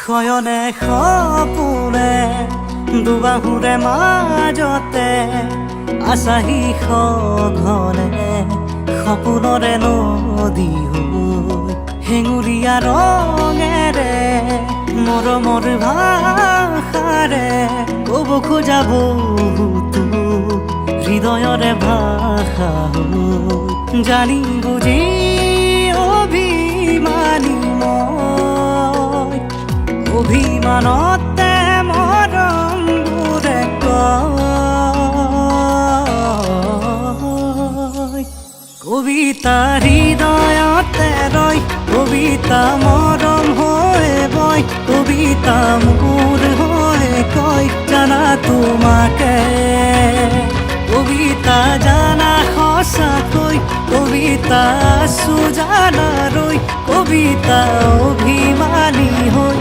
শয়নে সপোনে দুবাহুৰে মাজতে আছাহি সঘনে সপোনৰে নদী হৈ হেঙুলীয়া ৰঙেৰে মৰমৰ ভাষাৰে ক'ব খোজা বহুতো হৃদয়ৰে ভাষা হৈ জানি বুজি অভিমানী মই অভিমানতে মৰমবোৰে কয় কবিতা হৃদয়তে ৰয় কবিতা মৰম হৈ বয় কবিতা মোৰ হৈ কয় জানা তোমাকে কবিতা জানা সঁচাকৈ কবিতা আছো জানা ৰৈ কবিতা অভিমানী হৈ